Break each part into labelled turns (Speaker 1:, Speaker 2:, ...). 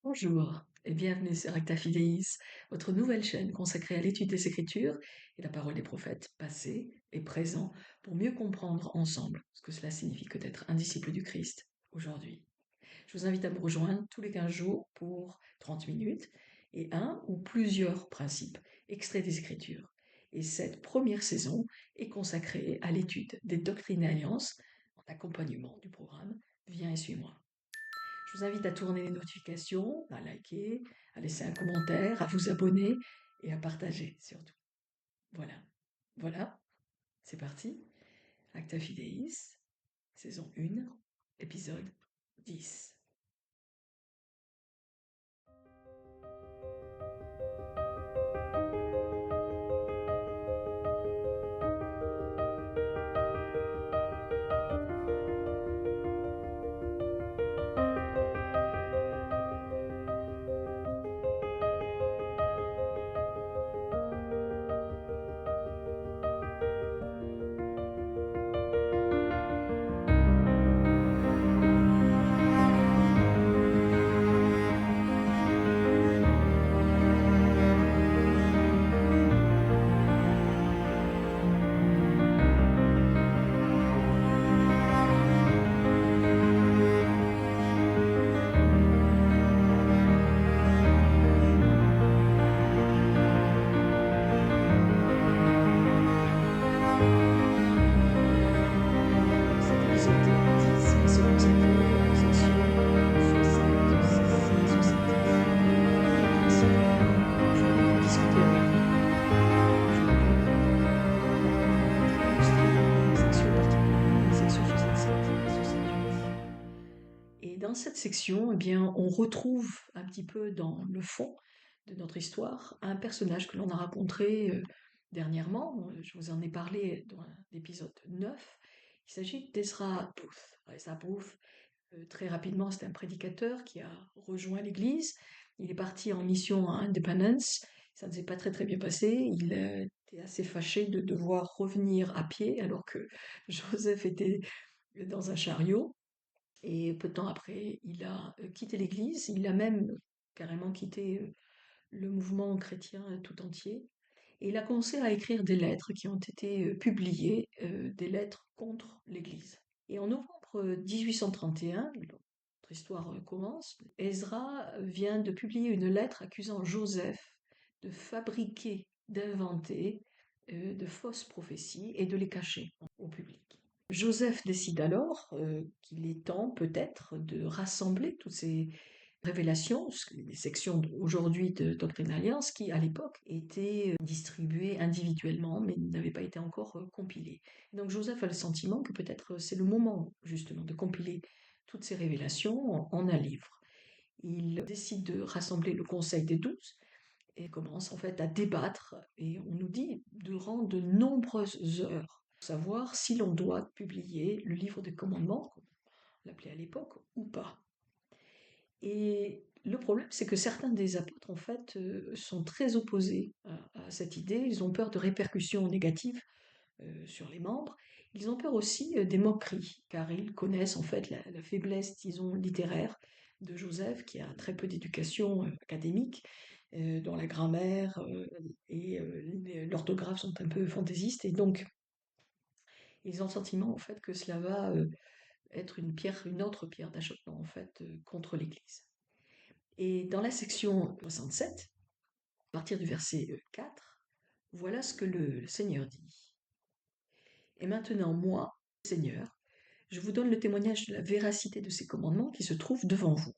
Speaker 1: Bonjour et bienvenue sur Acta Fideis, votre nouvelle chaîne consacrée à l'étude des Écritures et la parole des prophètes passés et présents pour mieux comprendre ensemble ce que cela signifie que d'être un disciple du Christ aujourd'hui. Je vous invite à me rejoindre tous les 15 jours pour 30 minutes et un ou plusieurs principes extraits des Écritures. Et cette première saison est consacrée à l'étude des doctrines et alliances en accompagnement du programme Viens et suis-moi. Je vous invite à tourner les notifications, à liker, à laisser un commentaire, à vous abonner et à partager surtout. Voilà, voilà, c'est parti. Acta Fideis, saison 1, épisode 10. Cet épisode 10 va se consacrer aux sections 66 à 70. Les principes que je voulais discuter avec vous aujourd'hui vont être illustrés par les sections particulières, les sections 67 et 68. Et dans cette section, eh bien, on retrouve un petit peu dans le fond de notre histoire un personnage que l'on a rencontré dernièrement. Je vous en ai parlé dans l'épisode 9. Il s'agit d'Ezra Booth. Ezra Booth, très rapidement, c'est un prédicateur qui a rejoint l'Église. Il est parti en mission à Independence. Ça ne s'est pas très très bien passé. Il était assez fâché de devoir revenir à pied alors que Joseph était dans un chariot. Et peu de temps après, il a quitté l'Église, il a même carrément quitté le mouvement chrétien tout entier. Et il a commencé à écrire des lettres qui ont été publiées, des lettres contre l'Église. Et en novembre 1831, notre histoire commence, Ezra vient de publier une lettre accusant Joseph de fabriquer, d'inventer de fausses prophéties et de les cacher au public. Joseph décide alors qu'il est temps peut-être de rassembler toutes ces révélations, les sections aujourd'hui de Doctrine et Alliance, qui à l'époque étaient distribuées individuellement mais n'avaient pas été encore compilées. Donc Joseph a le sentiment que peut-être c'est le moment justement de compiler toutes ces révélations en un livre. Il décide de rassembler le Conseil des 12 et commence en fait à débattre, et on nous dit durant de nombreuses heures, pour savoir si l'on doit publier le livre des commandements, comme on l'appelait à l'époque, ou pas. Et le problème, c'est que certains des apôtres, en fait, sont très opposés à cette idée. Ils ont peur de répercussions négatives sur les membres. Ils ont peur aussi des moqueries, car ils connaissent en fait la faiblesse, disons, littéraire de Joseph, qui a très peu d'éducation académique, dont la grammaire et l'orthographe sont un peu fantaisistes, et donc ils ont le sentiment en fait que cela va être une autre pierre d'achoppement en fait contre l'Église. Et dans la section 67, à partir du verset 4, voilà ce que le Seigneur dit. Et maintenant, moi, Seigneur, je vous donne le témoignage de la véracité de ces commandements qui se trouvent devant vous.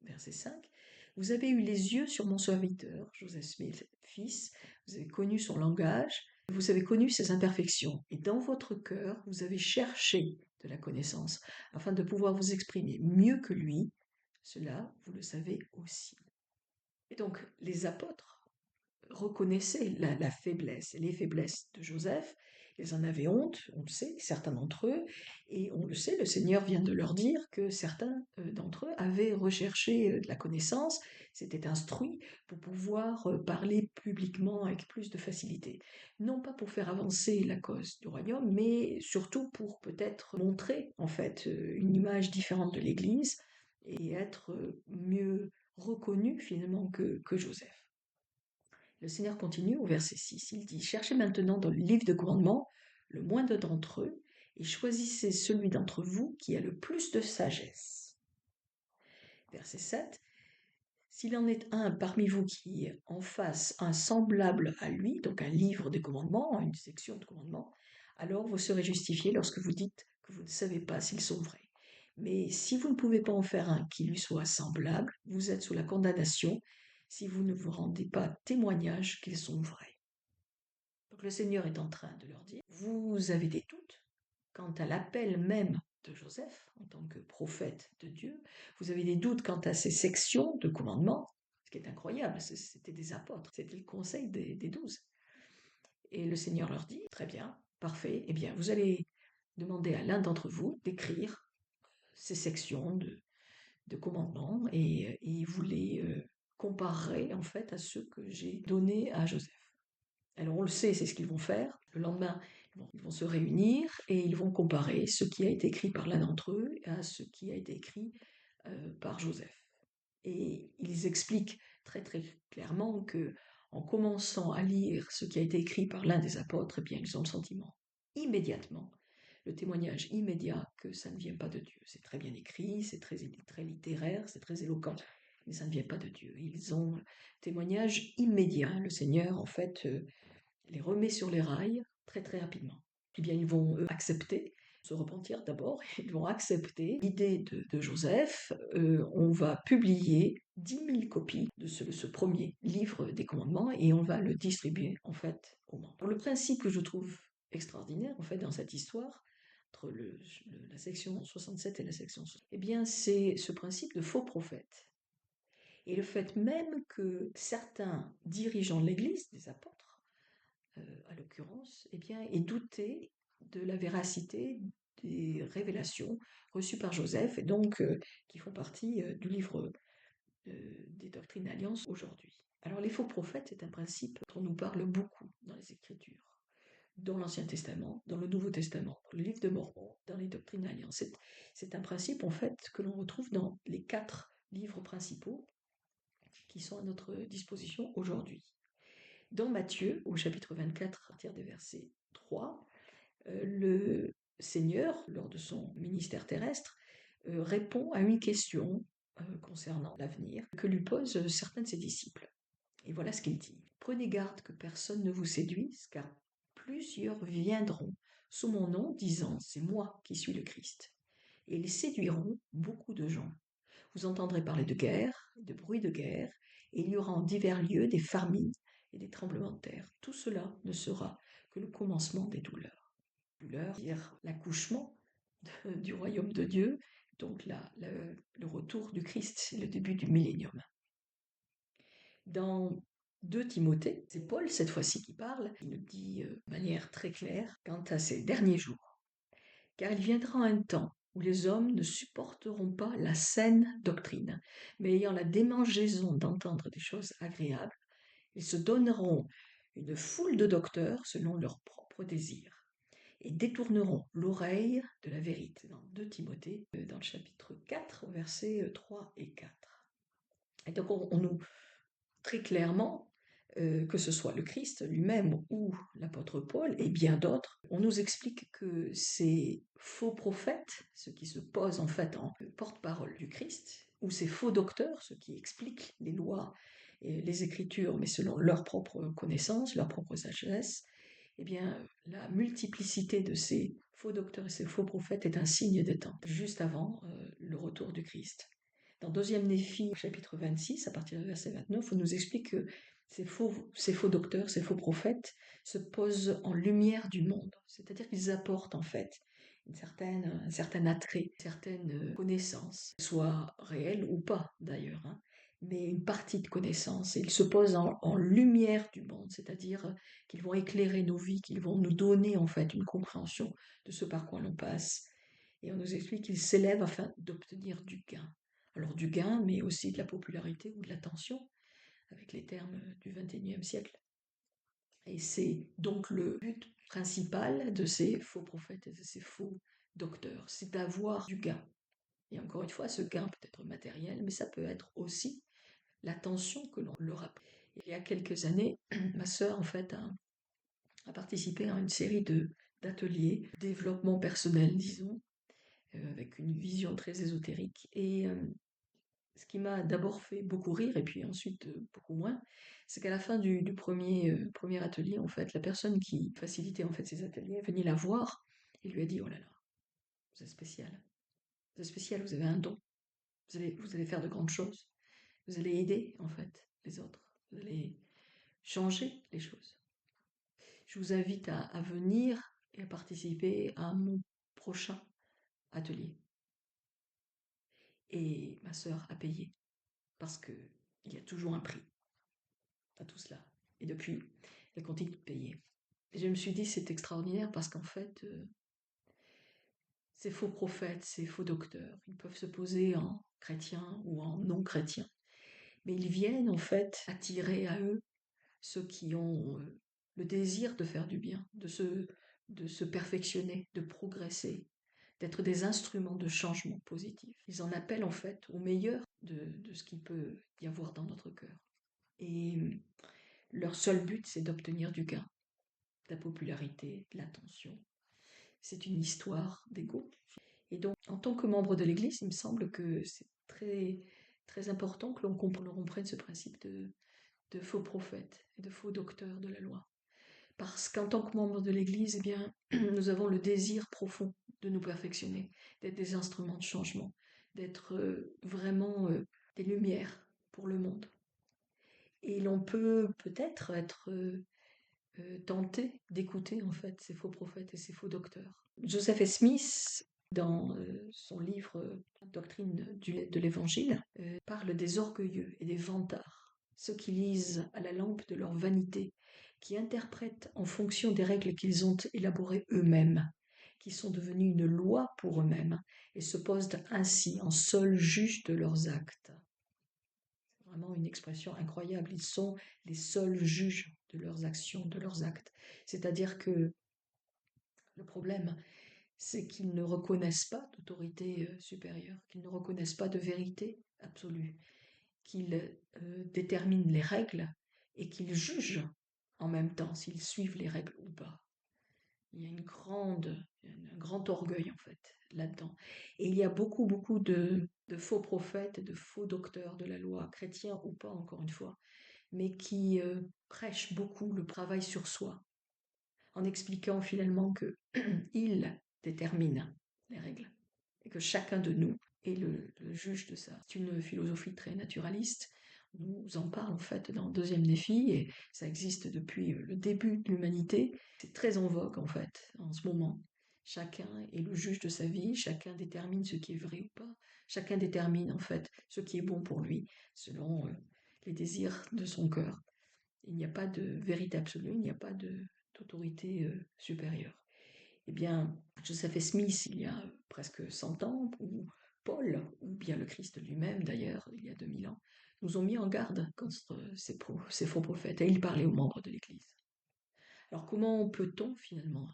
Speaker 1: Verset 5. Vous avez eu les yeux sur mon serviteur, Joseph Smith, fils, vous avez connu son langage, vous avez connu ses imperfections, et dans votre cœur, vous avez cherché de la connaissance, afin de pouvoir vous exprimer mieux que lui. Cela, vous le savez aussi. Et donc, les apôtres reconnaissaient la faiblesse et les faiblesses de Joseph. Ils en avaient honte, on le sait, certains d'entre eux, et on le sait, le Seigneur vient de leur dire que certains d'entre eux avaient recherché de la connaissance, s'étaient instruits pour pouvoir parler publiquement avec plus de facilité. Non pas pour faire avancer la cause du royaume, mais surtout pour peut-être montrer en fait une image différente de l'Église, et être mieux reconnu finalement que Joseph. Le Seigneur continue au verset 6, il dit « Cherchez maintenant dans le livre de commandements le moindre d'entre eux et choisissez celui d'entre vous qui a le plus de sagesse. » Verset 7, s'il en est un parmi vous qui en fasse un semblable à lui, donc un livre de commandements, une section de commandements, alors vous serez justifiés lorsque vous dites que vous ne savez pas s'ils sont vrais. Mais si vous ne pouvez pas en faire un qui lui soit semblable, vous êtes sous la condamnation si vous ne vous rendez pas témoignage qu'ils sont vrais. Donc le Seigneur est en train de leur dire, vous avez des doutes quant à l'appel même de Joseph en tant que prophète de Dieu, vous avez des doutes quant à ces sections de commandements, ce qui est incroyable, c'était des apôtres, c'était le conseil des 12. Et le Seigneur leur dit, très bien, parfait, eh bien vous allez demander à l'un d'entre vous d'écrire ces sections de commandements et vous les comparerez en fait à ceux que j'ai donnés à Joseph. Alors on le sait, c'est ce qu'ils vont faire. Le lendemain, ils vont se réunir et ils vont comparer ce qui a été écrit par l'un d'entre eux à ce qui a été écrit par Joseph. Et ils expliquent très très clairement que en commençant à lire ce qui a été écrit par l'un des apôtres, eh bien ils ont le sentiment immédiatement, le témoignage immédiat que ça ne vient pas de Dieu. C'est très bien écrit, c'est très, très littéraire, c'est très éloquent, mais ça ne vient pas de Dieu. Ils ont témoignage immédiat. Le Seigneur, en fait, les remet sur les rails très très rapidement. Eh bien, ils vont accepter, se repentir d'abord, ils vont accepter l'idée de Joseph. On va publier 10 000 copies de ce premier livre des commandements et on va le distribuer en fait aux membres. Alors, le principe que je trouve extraordinaire en fait dans cette histoire, entre la section 67 et la section 60, eh bien, c'est ce principe de faux prophète. Et le fait même que certains dirigeants de l'Église, des apôtres, à l'occurrence, eh bien, est douté de la véracité des révélations reçues par Joseph et donc qui font partie du livre des doctrines d'alliance aujourd'hui. Alors les faux prophètes, c'est un principe dont on nous parle beaucoup dans les Écritures, dans l'Ancien Testament, dans le Nouveau Testament, dans le livre de Mormon, dans les doctrines d'alliance. C'est un principe en fait que l'on retrouve dans les 4 livres principaux qui sont à notre disposition aujourd'hui. Dans Matthieu, au chapitre 24, à partir des versets 3, le Seigneur, lors de son ministère terrestre, répond à une question concernant l'avenir que lui posent certains de ses disciples. Et voilà ce qu'il dit. Prenez garde que personne ne vous séduise, car plusieurs viendront sous mon nom, disant, c'est moi qui suis le Christ. Et ils séduiront beaucoup de gens. Vous entendrez parler de guerre, de bruit de guerre, et il y aura en divers lieux des famines et des tremblements de terre. Tout cela ne sera que le commencement des douleurs. Douleurs, c'est-à-dire l'accouchement du royaume de Dieu, donc le retour du Christ, c'est le début du millénium. Dans 2 Timothée, c'est Paul cette fois-ci qui parle, il nous dit de manière très claire quant à ces derniers jours. Car il viendra un temps où les hommes ne supporteront pas la saine doctrine, mais ayant la démangeaison d'entendre des choses agréables, ils se donneront une foule de docteurs selon leurs propres désirs et détourneront l'oreille de la vérité. Dans 2 Timothée, dans le chapitre 4, versets 3 et 4. Et donc on nous, très clairement, que ce soit le Christ lui-même ou l'apôtre Paul et bien d'autres, on nous explique que ces faux prophètes, ceux qui se posent en fait en porte-parole du Christ, ou ces faux docteurs, ceux qui expliquent les lois et les Écritures, mais selon leur propre connaissance, leur propre sagesse, eh bien, la multiplicité de ces faux docteurs et ces faux prophètes est un signe des temps, juste avant le retour du Christ. Dans 2 Néphi, chapitre 26, à partir du verset 29, on nous explique que ces faux docteurs, ces faux prophètes se posent en lumière du monde, c'est-à-dire qu'ils apportent en fait un certain attrait, une certaine connaissance, soit réelle ou pas d'ailleurs, hein, mais une partie de connaissance. Et ils se posent en lumière du monde, c'est-à-dire qu'ils vont éclairer nos vies, qu'ils vont nous donner en fait une compréhension de ce par quoi l'on passe. Et on nous explique qu'ils s'élèvent afin d'obtenir du gain. Alors du gain, mais aussi de la popularité ou de l'attention, avec les termes du XXIe siècle. Et c'est donc le but principal de ces faux prophètes et de ces faux docteurs, c'est d'avoir du gain. Et encore une fois, ce gain peut être matériel, mais ça peut être aussi l'attention que l'on leur apporte. Il y a quelques années, ma sœur, en fait, a participé à une série d'ateliers, développement personnel, disons, avec une vision très ésotérique. Et ce qui m'a d'abord fait beaucoup rire, et puis ensuite beaucoup moins, c'est qu'à la fin du premier atelier, en fait, la personne qui facilitait en fait ces ateliers venait la voir et lui a dit: «Oh là là, vous êtes spécial, vous êtes spécial, vous avez un don, vous allez faire de grandes choses, vous allez aider en fait les autres, vous allez changer les choses. Je vous invite à venir et à participer à mon prochain atelier.» Et ma sœur a payé, parce que il y a toujours un prix à tout cela. Et depuis, elle continue de payer. Et je me suis dit, c'est extraordinaire parce qu'en fait, ces faux prophètes, ces faux docteurs, ils peuvent se poser en chrétiens ou en non-chrétiens, mais ils viennent en fait attirer à eux ceux qui ont le désir de faire du bien, de se perfectionner, de progresser, d'être des instruments de changement positif. Ils en appellent en fait au meilleur de ce qu'il peut y avoir dans notre cœur. Et leur seul but, c'est d'obtenir du gain, de la popularité, de l'attention. C'est une histoire d'ego. Et donc, en tant que membre de l'Église, il me semble que c'est très important que l'on comprenne ce principe de faux prophètes et de faux docteurs de la loi. Parce qu'en tant que membre de l'Église, eh bien, nous avons le désir profond de nous perfectionner, d'être des instruments de changement, d'être vraiment des lumières pour le monde. Et l'on peut peut-être être tenté d'écouter en fait ces faux prophètes et ces faux docteurs. Joseph Smith, dans son livre Doctrine de l'Évangile, parle des orgueilleux et des vantards, ceux qui lisent à la lampe de leur vanité, qui interprètent en fonction des règles qu'ils ont élaborées eux-mêmes, qui sont devenus une loi pour eux-mêmes et se posent ainsi en seuls juges de leurs actes. C'est vraiment une expression incroyable. Ils sont les seuls juges de leurs actions, de leurs actes. C'est-à-dire que le problème, c'est qu'ils ne reconnaissent pas d'autorité supérieure, qu'ils ne reconnaissent pas de vérité absolue, qu'ils déterminent les règles et qu'ils jugent en même temps s'ils suivent les règles ou pas. Il y a un grand orgueil en fait là-dedans. Et il y a beaucoup de faux prophètes et de faux docteurs de la loi, chrétiens ou pas encore une fois, mais qui prêchent beaucoup le travail sur soi, en expliquant finalement que il détermine les règles et que chacun de nous est le juge de ça. C'est une philosophie très naturaliste. On nous en parle en fait dans le deuxième défi et ça existe depuis le début de l'humanité. C'est très en vogue en fait en ce moment. Chacun est le juge de sa vie, chacun détermine ce qui est vrai ou pas, chacun détermine en fait ce qui est bon pour lui selon les désirs de son cœur. Il n'y a pas de vérité absolue, il n'y a pas d'autorité supérieure. Eh bien, Joseph Smith, il y a presque 100 ans, ou Paul, ou bien le Christ lui-même d'ailleurs, il y a 2000 ans, nous ont mis en garde contre ces faux prophètes, et ils parlaient aux membres de l'Église. Alors comment peut-on finalement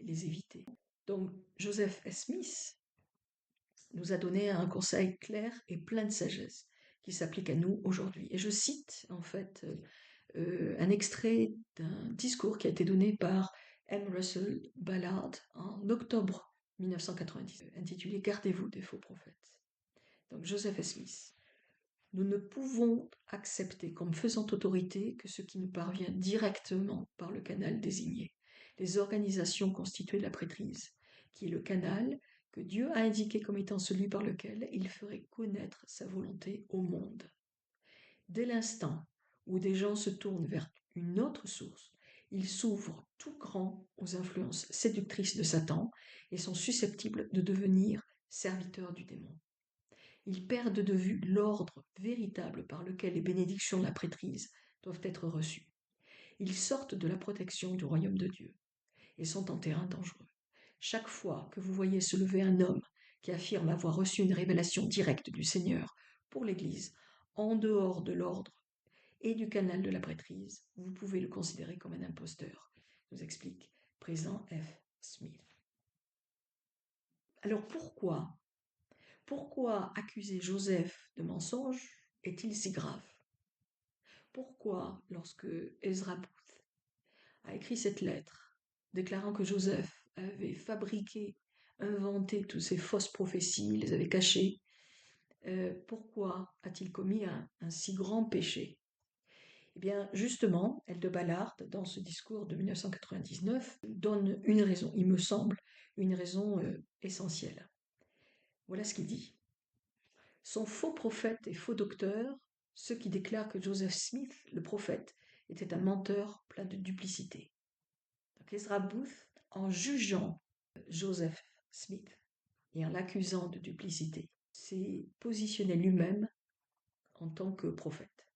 Speaker 1: les éviter? Donc Joseph Smith nous a donné un conseil clair et plein de sagesse qui s'applique à nous aujourd'hui. Et je cite en fait un extrait d'un discours qui a été donné par M. Russell Ballard en octobre 1990, intitulé Gardez-vous des faux prophètes. Donc Joseph Smith. Nous ne pouvons accepter comme faisant autorité que ce qui nous parvient directement par le canal désigné, les organisations constituées de la prêtrise, qui est le canal que Dieu a indiqué comme étant celui par lequel il ferait connaître sa volonté au monde. Dès l'instant où des gens se tournent vers une autre source, ils s'ouvrent tout grand aux influences séductrices de Satan et sont susceptibles de devenir serviteurs du démon. Ils perdent de vue l'ordre véritable par lequel les bénédictions de la prêtrise doivent être reçues. Ils sortent de la protection du royaume de Dieu et sont en terrain dangereux. Chaque fois que vous voyez se lever un homme qui affirme avoir reçu une révélation directe du Seigneur pour l'Église, en dehors de l'ordre et du canal de la prêtrise, vous pouvez le considérer comme un imposteur, nous explique Président F. Smith. Alors pourquoi Pourquoi accuser Joseph de mensonge est-il si grave? Pourquoi, lorsque Ezra Booth a écrit cette lettre, déclarant que Joseph avait fabriqué, inventé toutes ces fausses prophéties, les avait cachées, pourquoi a-t-il commis un si grand péché? Eh bien, justement, Ballard, dans ce discours de 1999, donne une raison, il me semble, une raison essentielle. Voilà ce qu'il dit. Sont faux prophètes et faux docteurs ceux qui déclarent que Joseph Smith, le prophète, était un menteur plein de duplicité. Donc Ezra Booth, en jugeant Joseph Smith et en l'accusant de duplicité, s'est positionné lui-même en tant que prophète.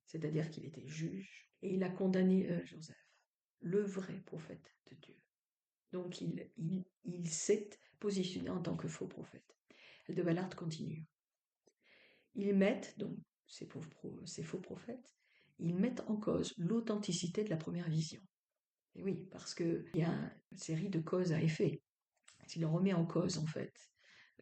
Speaker 1: C'est-à-dire qu'il était juge et il a condamné Joseph, le vrai prophète de Dieu. Donc il s'est positionné en tant que faux prophète. Ballard continue. Ils mettent, donc ces faux prophètes, ils mettent en cause l'authenticité de la première vision. Et oui, parce qu'il y a une série de causes à effet. Si l'on remet en cause, en fait,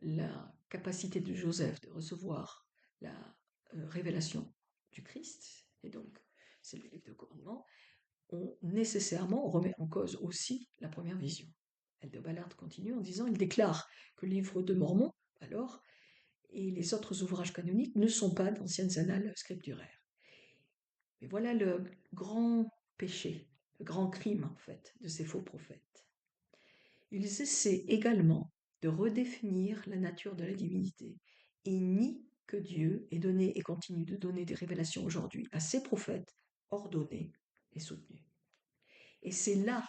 Speaker 1: la capacité de Joseph de recevoir la révélation du Christ, et donc c'est le livre de commandement, nécessairement on remet en cause aussi la première vision. Ballard continue en disant, il déclare que le livre de Mormon, alors, et les autres ouvrages canoniques ne sont pas d'anciennes annales scripturaires. Mais voilà le grand péché, le grand crime en fait de ces faux prophètes. Ils essaient également de redéfinir la nature de la divinité et nient que Dieu ait donné et continue de donner des révélations aujourd'hui à ses prophètes ordonnés et soutenus. Et c'est là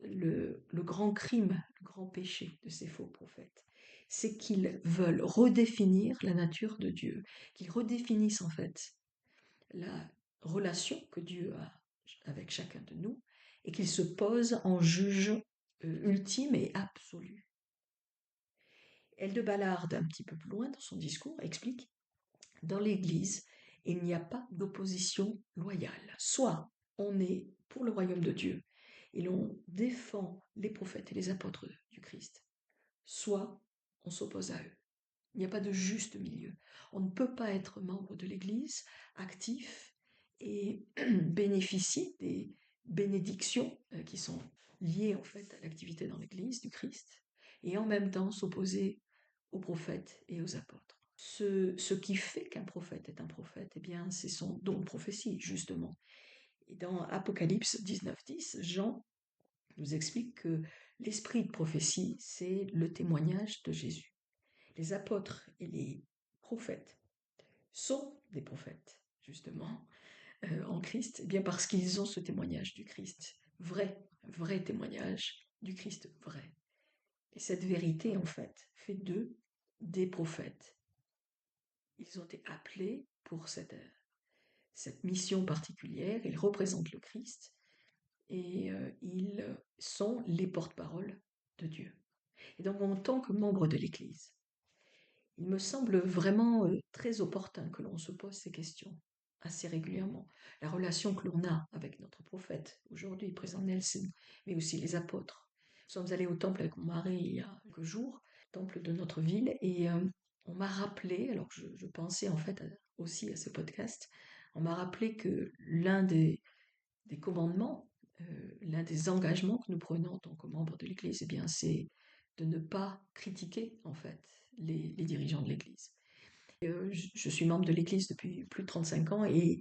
Speaker 1: le grand crime, le grand péché de ces faux prophètes. C'est qu'ils veulent redéfinir la nature de Dieu, qu'ils redéfinissent en fait la relation que Dieu a avec chacun de nous et qu'ils se posent en juge ultime et absolu. Ballard, un petit peu plus loin dans son discours, explique: dans l'Église, il n'y a pas d'opposition loyale. Soit on est pour le royaume de Dieu et l'on défend les prophètes et les apôtres du Christ, soit on s'oppose à eux. Il n'y a pas de juste milieu. On ne peut pas être membre de l'Église, actif et bénéficier des bénédictions qui sont liées en fait à l'activité dans l'Église du Christ, et en même temps s'opposer aux prophètes et aux apôtres. Ce qui fait qu'un prophète est un prophète, eh bien, c'est son don de prophétie, justement. Et dans Apocalypse 19:10, Jean nous explique que l'esprit de prophétie, c'est le témoignage de Jésus. Les apôtres et les prophètes sont des prophètes, justement, en Christ, eh bien parce qu'ils ont ce témoignage du Christ, vrai témoignage du Christ vrai. Et cette vérité, en fait, fait d'eux des prophètes. Ils ont été appelés pour cette mission particulière, ils représentent le Christ et ils sont les porte-paroles de Dieu. Et donc, en tant que membre de l'Église, il me semble vraiment très opportun que l'on se pose ces questions assez régulièrement. La relation que l'on a avec notre prophète, aujourd'hui, président Nelson, mais aussi les apôtres. Nous sommes allés au temple avec mon mari il y a quelques jours, temple de notre ville, et on m'a rappelé, alors que je pensais en fait aussi à ce podcast, on m'a rappelé que l'un des commandements, l'un des engagements que nous prenons en tant que membres de l'Église, eh bien, c'est de ne pas critiquer en fait les dirigeants de l'Église. Je suis membre de l'Église depuis plus de 35 ans et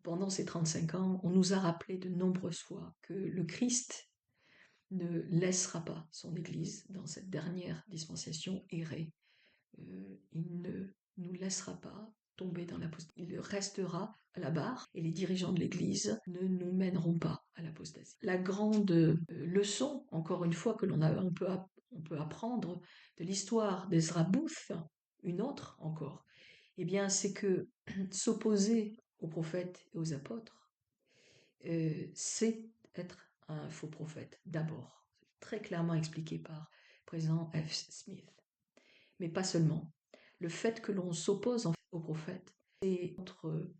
Speaker 1: pendant ces 35 ans, on nous a rappelé de nombreuses fois que le Christ ne laissera pas son Église dans cette dernière dispensation errer. Il ne nous laissera pas tomber dans l'apostasie. Il restera à la barre et les dirigeants de l'Église ne nous mèneront pas à l'apostasie. La grande leçon, encore une fois, que on peut apprendre de l'histoire d'Ezra Booth, une autre encore, eh bien, c'est que s'opposer aux prophètes et aux apôtres, c'est être un faux prophète, d'abord. Très clairement expliqué par président F. Smith. Mais pas seulement. Le fait que l'on s'oppose aux prophètes, c'est notre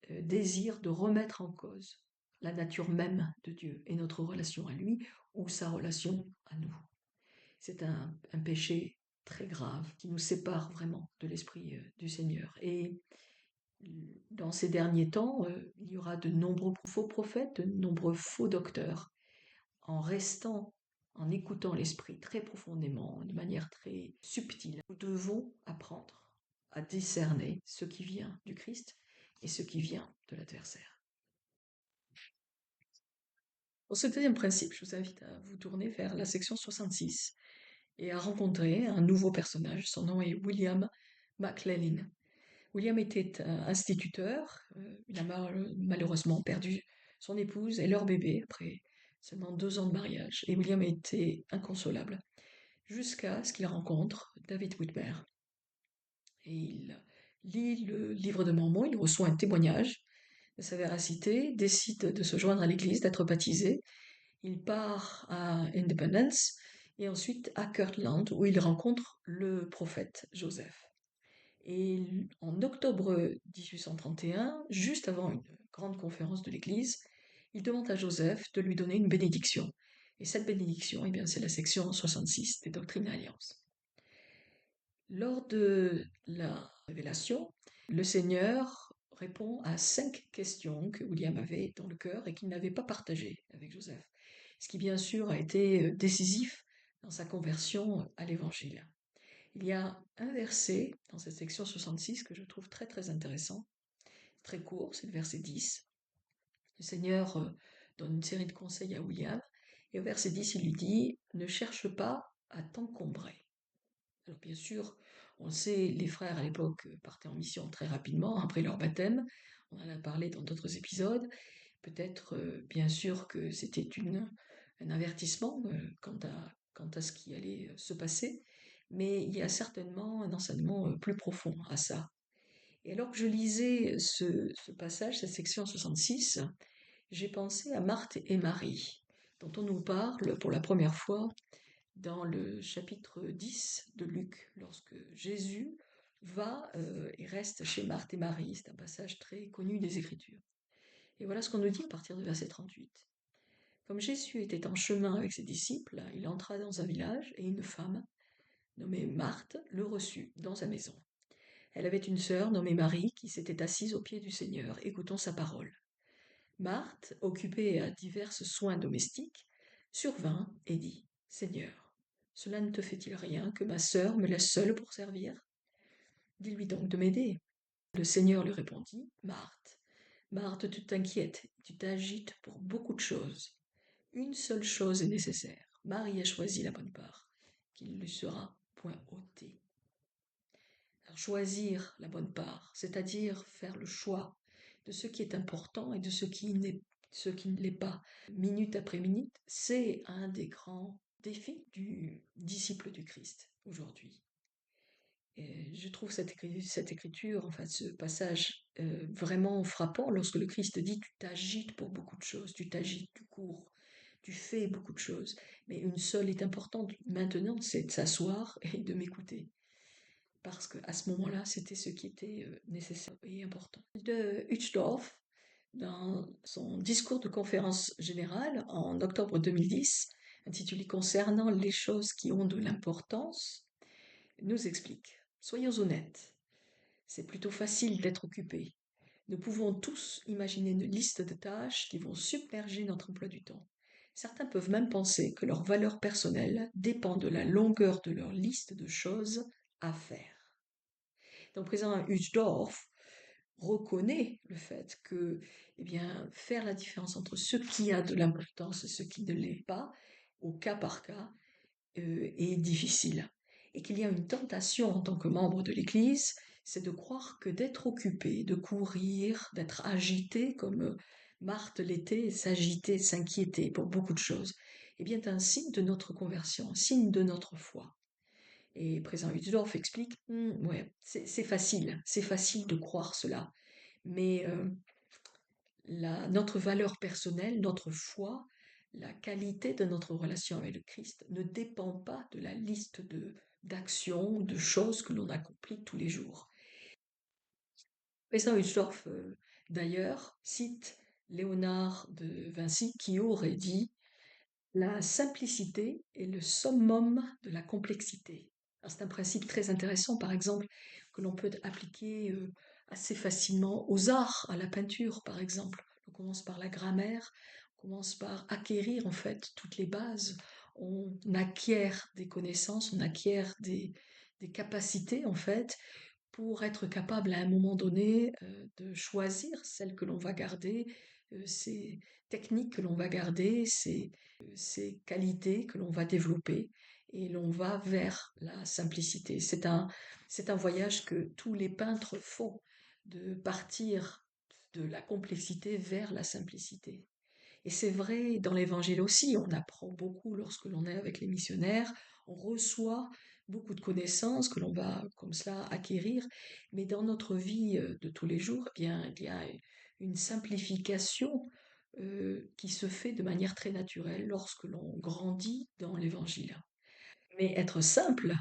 Speaker 1: désir de remettre en cause la nature même de Dieu et notre relation à lui ou sa relation à nous. C'est un péché très grave qui nous sépare vraiment de l'Esprit du Seigneur. Et dans ces derniers temps, il y aura de nombreux faux prophètes, de nombreux faux docteurs. En restant, en écoutant l'Esprit très profondément, de manière très subtile, nous devons apprendre à discerner ce qui vient du Christ et ce qui vient de l'adversaire. Pour ce deuxième principe, je vous invite à vous tourner vers la section 66 et à rencontrer un nouveau personnage. Son nom est William McLellin. William était instituteur. Il a malheureusement perdu son épouse et leur bébé après seulement 2 ans de mariage. Et William était inconsolable jusqu'à ce qu'il rencontre David Whitmer. Et il lit le livre de Mormon, il reçoit un témoignage de sa véracité, décide de se joindre à l'église, d'être baptisé. Il part à Independence et ensuite à Kirtland où il rencontre le prophète Joseph. Et en octobre 1831, juste avant une grande conférence de l'Église, il demande à Joseph de lui donner une bénédiction. Et cette bénédiction, eh bien, c'est la section 66 des Doctrines et Alliances. Lors de la révélation, le Seigneur répond à 5 questions que William avait dans le cœur et qu'il n'avait pas partagées avec Joseph, ce qui bien sûr a été décisif dans sa conversion à l'Évangile. Il y a un verset dans cette section 66 que je trouve très très intéressant, très court, c'est le verset 10. Le Seigneur donne une série de conseils à William, et au verset 10, il lui dit « Ne cherche pas à t'encombrer ». Alors bien sûr, on sait, les frères à l'époque partaient en mission très rapidement après leur baptême, on en a parlé dans d'autres épisodes, peut-être bien sûr que c'était un avertissement quant à ce qui allait se passer, mais il y a certainement un enseignement plus profond à ça. Et alors que je lisais ce passage, cette section 66, j'ai pensé à Marthe et Marie, dont on nous parle pour la première fois dans le chapitre 10 de Luc, lorsque Jésus va et reste chez Marthe et Marie. C'est un passage très connu des Écritures. Et voilà ce qu'on nous dit à partir du verset 38. Comme Jésus était en chemin avec ses disciples, il entra dans un village et une femme, nommée Marthe, le reçut dans sa maison. Elle avait une sœur nommée Marie qui s'était assise aux pieds du Seigneur, écoutant sa parole. Marthe, occupée à divers soins domestiques, survint et dit « Seigneur, cela ne te fait-il rien que ma sœur me laisse seule pour servir? Dis-lui donc de m'aider. » Le Seigneur lui répondit « Marthe, Marthe, tu t'inquiètes, tu t'agites pour beaucoup de choses. Une seule chose est nécessaire. Marie a choisi la bonne part, qu'il ne lui sera point ôtée. » Alors, choisir la bonne part, c'est-à-dire faire le choix de ce qui est important et de ce qui ne l'est pas, minute après minute, c'est un des grands défis du disciple du Christ aujourd'hui. Et je trouve cette écriture, enfin ce passage vraiment frappant lorsque le Christ dit « tu t'agites pour beaucoup de choses, tu t'agites, tu cours, tu fais beaucoup de choses, mais une seule est importante maintenant, c'est de s'asseoir et de m'écouter. » Parce qu'à ce moment-là, c'était ce qui était nécessaire et important. De Uchtdorf, dans son discours de conférence générale en octobre 2010, intitulé Concernant les choses qui ont de l'importance, nous explique « Soyons honnêtes, c'est plutôt facile d'être occupé. Nous pouvons tous imaginer une liste de tâches qui vont submerger notre emploi du temps. Certains peuvent même penser que leur valeur personnelle dépend de la longueur de leur liste de choses à faire. » Donc, le président Uchtdorf reconnaît le fait que, eh bien, faire la différence entre ce qui a de l'importance et ce qui ne l'est pas, au cas par cas, est difficile. Et qu'il y a une tentation en tant que membre de l'Église, c'est de croire que d'être occupé, de courir, d'être agité comme Marthe l'était, s'agiter, s'inquiéter pour beaucoup de choses, eh bien, est un signe de notre conversion, un signe de notre foi. Et le président Uchtdorf explique, ouais, c'est facile de croire cela, mais notre valeur personnelle, notre foi, la qualité de notre relation avec le Christ ne dépend pas de la liste d'actions, de choses que l'on accomplit tous les jours. Le président Uchtdorf, d'ailleurs, cite Léonard de Vinci qui aurait dit « La simplicité est le summum de la complexité. Alors, c'est un principe très intéressant, par exemple, que l'on peut appliquer assez facilement aux arts, à la peinture, par exemple. On commence par la grammaire, on commence par acquérir en fait toutes les bases. On acquiert des connaissances, on acquiert des capacités en fait pour être capable à un moment donné de choisir celles que l'on va garder, ces techniques que l'on va garder, ces qualités que l'on va développer et l'on va vers la simplicité. C'est un voyage que tous les peintres font, de partir de la complexité vers la simplicité. Et c'est vrai dans l'évangile aussi, on apprend beaucoup lorsque l'on est avec les missionnaires, on reçoit beaucoup de connaissances que l'on va comme cela acquérir, mais dans notre vie de tous les jours, eh bien, il y a une simplification qui se fait de manière très naturelle lorsque l'on grandit dans l'évangile. Mais être simple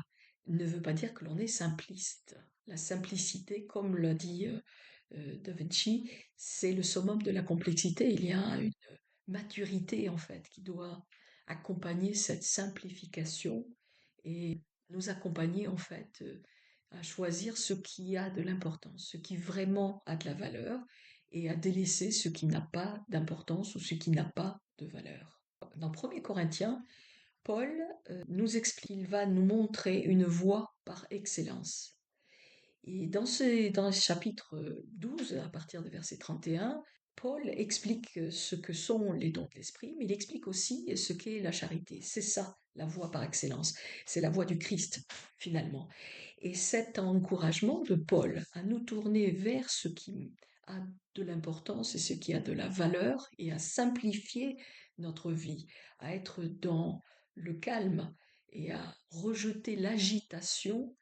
Speaker 1: ne veut pas dire que l'on est simpliste. La simplicité, comme l'a dit Da Vinci, c'est le summum de la complexité. Il y a une maturité en fait qui doit accompagner cette simplification et nous accompagner en fait à choisir ce qui a de l'importance, ce qui vraiment a de la valeur et à délaisser ce qui n'a pas d'importance ou ce qui n'a pas de valeur. Dans 1er Corinthiens, Paul nous explique qu'il va nous montrer une voie par excellence. Et dans le chapitre 12, à partir du verset 31, Paul explique ce que sont les dons de l'esprit, mais il explique aussi ce qu'est la charité. C'est ça, la voie par excellence. C'est la voie du Christ, finalement. Et cet encouragement de Paul à nous tourner vers ce qui a de l'importance et ce qui a de la valeur et à simplifier notre vie, à être dans le calme et à rejeter l'agitation,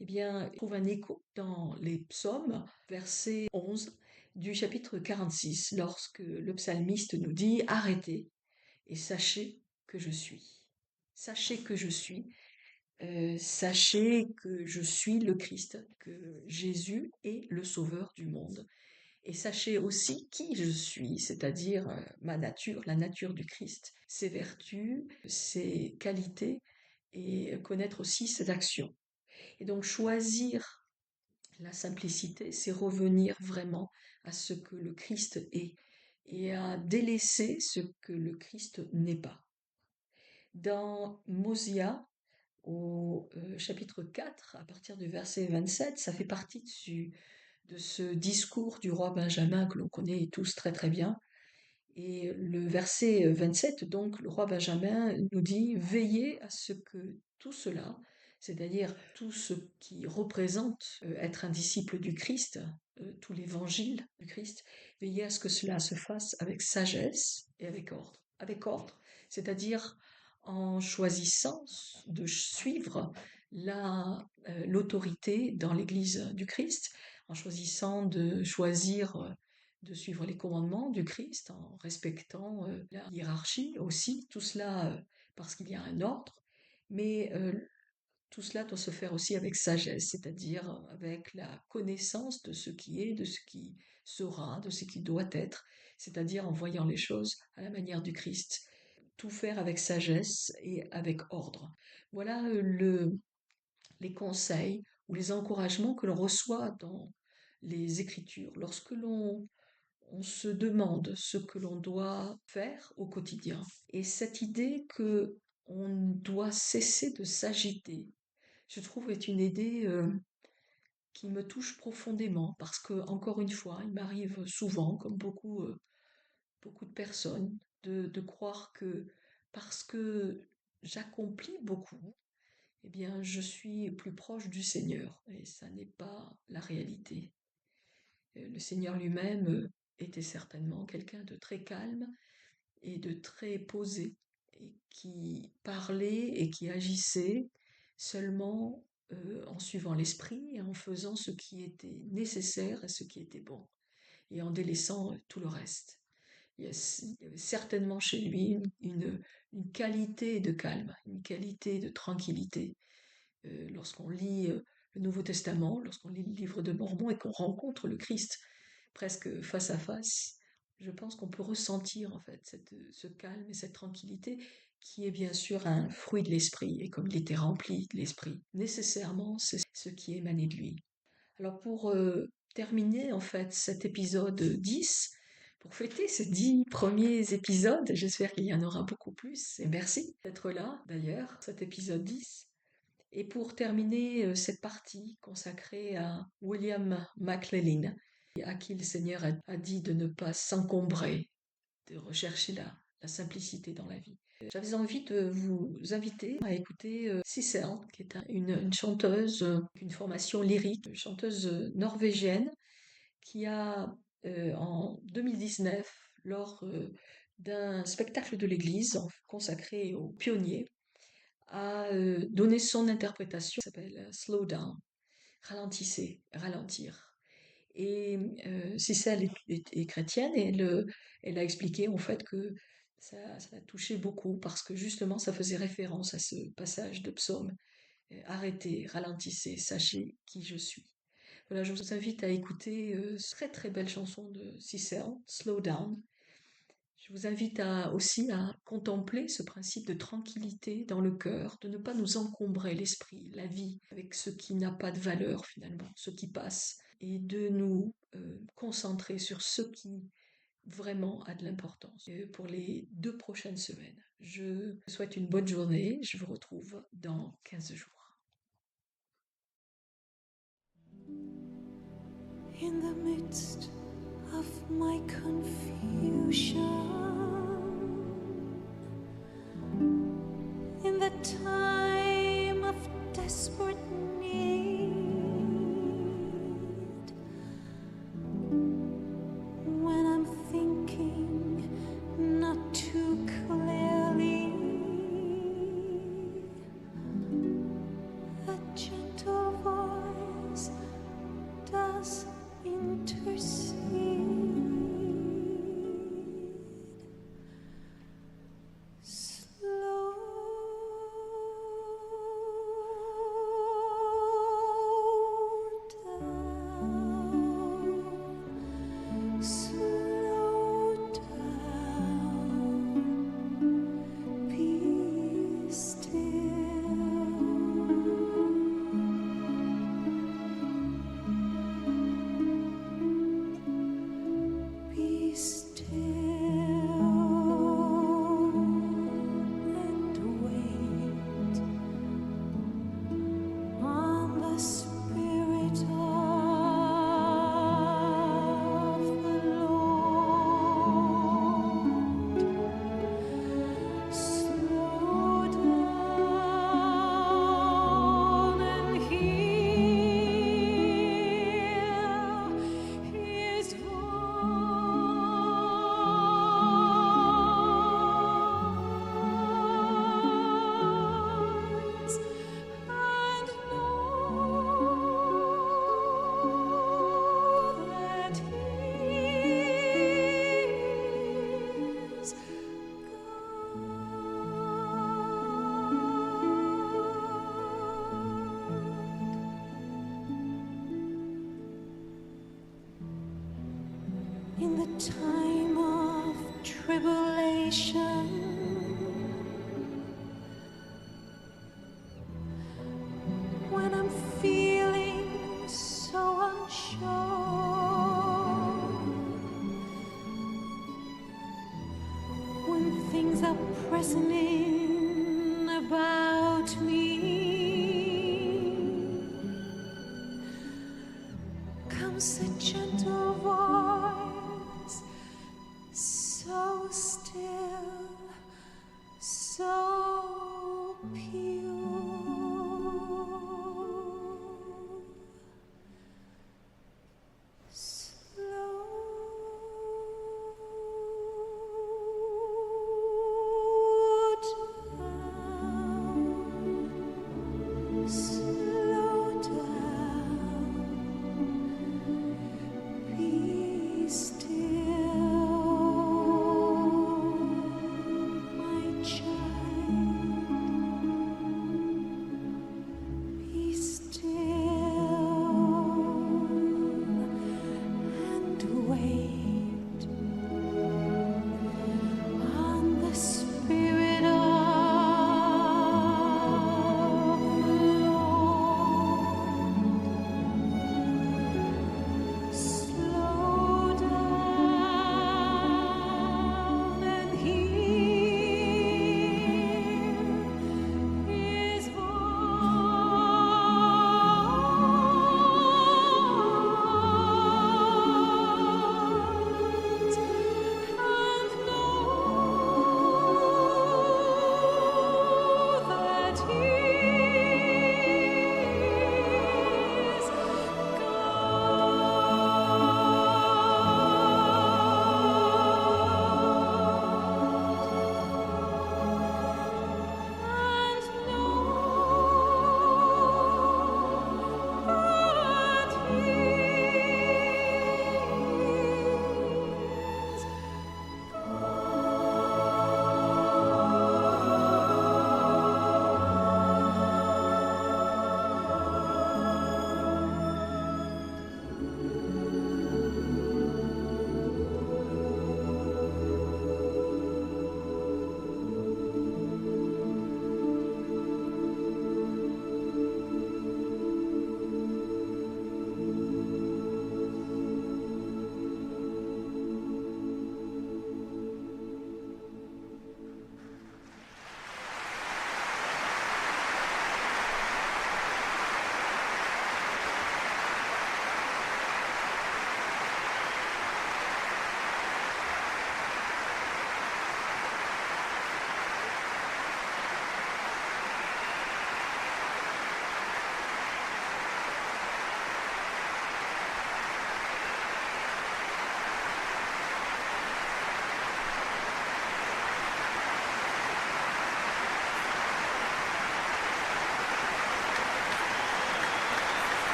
Speaker 1: eh bien, on trouve un écho dans les psaumes, verset 11 du chapitre 46, lorsque le psalmiste nous dit arrêtez et sachez que je suis. Sachez que je suis. Sachez que je suis le Christ, que Jésus est le Sauveur du monde. Et sachez aussi qui je suis, c'est-à-dire ma nature, la nature du Christ, ses vertus, ses qualités, et connaître aussi ses actions. Et donc choisir la simplicité, c'est revenir vraiment à ce que le Christ est et à délaisser ce que le Christ n'est pas. Dans Mosia, au chapitre 4, à partir du verset 27, ça fait partie de ce discours du roi Benjamin que l'on connaît tous très très bien. Et le verset 27, donc, le roi Benjamin nous dit, veillez à ce que tout cela, c'est-à-dire tout ce qui représente être un disciple du Christ, tout l'évangile du Christ, veillez à ce que cela se fasse avec sagesse et avec ordre. Avec ordre, c'est-à-dire en choisissant de suivre l'autorité dans l'Église du Christ, en choisissant de choisir de suivre les commandements du Christ, en respectant la hiérarchie aussi, tout cela parce qu'il y a un ordre, mais tout cela doit se faire aussi avec sagesse, c'est-à-dire avec la connaissance de ce qui est, de ce qui sera, de ce qui doit être, c'est-à-dire en voyant les choses à la manière du Christ. Tout faire avec sagesse et avec ordre. Voilà les conseils ou les encouragements que l'on reçoit dans les Écritures. Lorsque on se demande ce que l'on doit faire au quotidien. Et cette idée que on doit cesser de s'agiter, je trouve est une idée qui me touche profondément parce que, encore une fois, il m'arrive souvent, comme beaucoup de personnes, de croire que parce que j'accomplis beaucoup, eh bien, je suis plus proche du Seigneur. Et ça n'est pas la réalité. Le Seigneur lui-même était certainement quelqu'un de très calme et de très posé, et qui parlait et qui agissait seulement en suivant l'esprit et en faisant ce qui était nécessaire et ce qui était bon, et en délaissant tout le reste. Il y avait certainement chez lui une qualité de calme, une qualité de tranquillité. Lorsqu'on lit le Nouveau Testament, lorsqu'on lit le livre de Mormon et qu'on rencontre le Christ presque face à face, je pense qu'on peut ressentir en fait ce calme et cette tranquillité qui est bien sûr un fruit de l'esprit, et comme il était rempli de l'esprit, nécessairement c'est ce qui émanait de lui. Alors pour terminer en fait cet épisode 10, pour fêter ces 10 premiers épisodes, j'espère qu'il y en aura beaucoup plus, et merci d'être là d'ailleurs, cet épisode 10. Et pour terminer cette partie consacrée à William McLellin, à qui le Seigneur a dit de ne pas s'encombrer, de rechercher la simplicité dans la vie. J'avais envie de vous inviter à écouter Sissel, qui est une chanteuse, une formation lyrique, une chanteuse norvégienne, qui a en 2019, lors d'un spectacle de l'église consacré aux pionniers, a donné son interprétation, qui s'appelle Slow Down, ralentissez, ralentir. Et Cicely est chrétienne et elle a expliqué en fait que ça l'a touché beaucoup parce que justement ça faisait référence à ce passage de psaume. Arrêtez, ralentissez, sachez qui je suis. Voilà, je vous invite à écouter cette très très belle chanson de Cicely, Slow Down. Je vous invite aussi à contempler ce principe de tranquillité dans le cœur, de ne pas nous encombrer l'esprit, la vie, avec ce qui n'a pas de valeur finalement, ce qui passe, et de nous concentrer sur ce qui vraiment a de l'importance. Pour les 2 prochaines semaines, je vous souhaite une bonne journée, je vous retrouve dans 15 jours.
Speaker 2: In the midst of my confusion, in the time of desperate need, when I'm thinking not too clearly, a gentle voice does intercede. Slow down, slow down, be still. Be still and wait on the Spirit of the Lord. Slow down and hear His voice and know that He is God. In the time of tribulation, when I'm feeling so unsure, when things are pressing in about me, comes a gentle voice, so still.